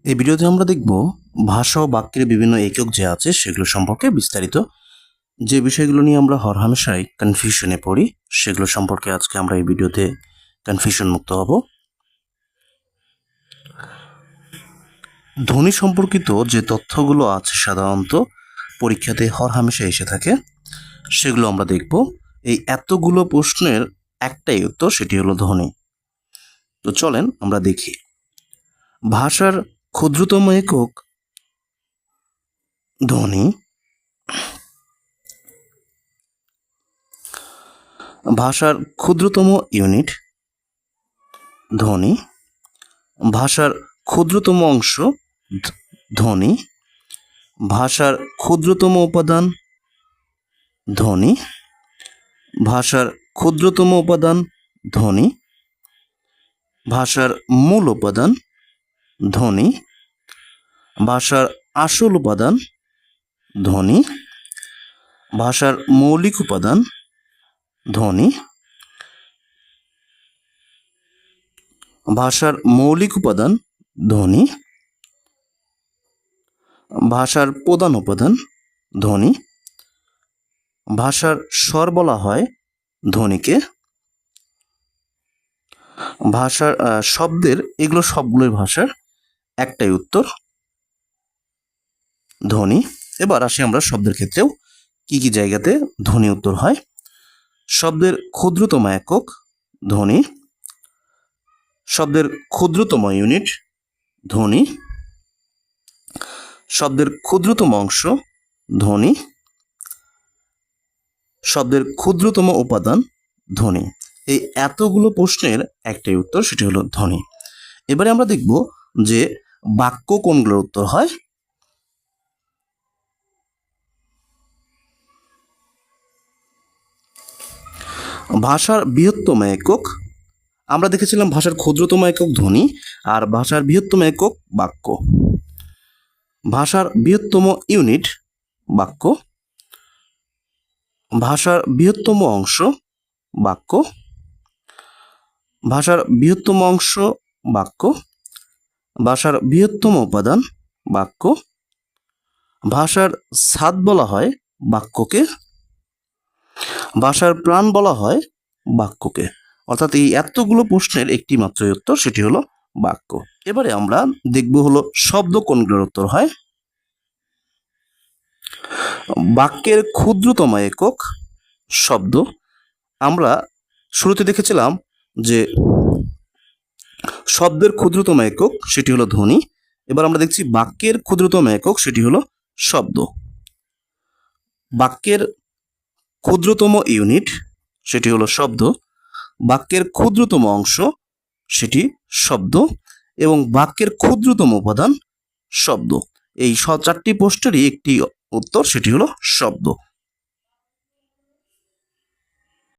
এই ভিডিওতে আমরা দেখব ভাষা ও বাক্যের বিভিন্ন একক যে আছে সেগুলো সম্পর্কে বিস্তারিত। যে বিষয়গুলো নিয়ে আমরা হরহামেশাই কনফিউশনে পড়ি সেগুলো সম্পর্কে আজকে আমরা এই ভিডিওতে কনফিউশন মুক্ত হব। ধ্বনি সম্পর্কিত যে তথ্যগুলো আছে সাধারণত পরীক্ষাতে হরহামেশা এসে থাকে সেগুলো আমরা দেখব। এই এতগুলো প্রশ্নের একটাই উত্তর, সেটি হলো ধ্বনি। তো চলেন আমরা দেখি। ভাষার ক্ষুদ্রতম একক ধ্বনি। ভাষার ক্ষুদ্রতম ইউনিট ধ্বনি। ভাষার ক্ষুদ্রতম অংশ ধ্বনি। ভাষার ক্ষুদ্রতম উপাদান ধ্বনি। ভাষার ক্ষুদ্রতম উপাদান ধ্বনি। ভাষার মূল উপাদান ধ্বনি। ভাষার আসল উপাদান ধ্বনি। ভাষার মৌলিক উপাদান ধ্বনি। ভাষার মৌলিক উপাদান ধ্বনি। ভাষার প্রধান উপাদান ধ্বনি। ভাষার স্বর বলা হয় ধ্বনিকে। ভাষার শব্দের, এগুলো সবগুলোই ভাষার একটাই উত্তর, ধ্বনি। এবার আসি আমরা শব্দের ক্ষেত্রেও কি কি জায়গাতে ধ্বনি উত্তর হয়। শব্দের ক্ষুদ্রতম একক ধ্বনি। শব্দের ক্ষুদ্রতম ইউনিট ধ্বনি। শব্দের ক্ষুদ্রতম অংশ ধ্বনি। শব্দের ক্ষুদ্রতম উপাদান ধ্বনি। এই এতগুলো প্রশ্নের একটাই উত্তর, সেটি হলো ধ্বনি। এবারে আমরা দেখব যে বাক্য কোনগুলোর উত্তর হয়। ভাষার বৃহত্তম একক, আমরা দেখেছিলাম ভাষার ক্ষুদ্রতম একক ধ্বনি আর ভাষার বৃহত্তম একক বাক্য। ভাষার বৃহত্তম ইউনিট বাক্য। ভাষার বৃহত্তম অংশ বাক্য। ভাষার বৃহত্তম অংশ বাক্য। ভাষার বৃহত্তম উপাদান বাক্য। ভাষার ছাদ বলা হয় বাক্যকে। ভাষার প্রাণ বলা হয় বাক্যকে। অর্থাৎ এই এতগুলো প্রশ্নের একটি মাত্র উত্তর, সেটি হলো বাক্য। এবারে আমরা দেখব হলো শব্দ কোনগুলোর উত্তর হয়। বাক্যের ক্ষুদ্রতম একক শব্দ। আমরা শুরুতে দেখেছিলাম যে শব্দের ক্ষুদ্রতম একক সেটি হলো ধ্বনি। এবার আমরা দেখছি বাক্যের ক্ষুদ্রতম একক সেটি হলো শব্দ। বাক্যের ক্ষুদ্রতম ইউনিট সেটি হলো শব্দ। বাক্যের ক্ষুদ্রতম অংশ সেটি শব্দ এবং বাক্যের ক্ষুদ্রতম উপাদান শব্দ। এই চারটি প্রশ্নেরই একটি উত্তর, সেটি হলো শব্দ।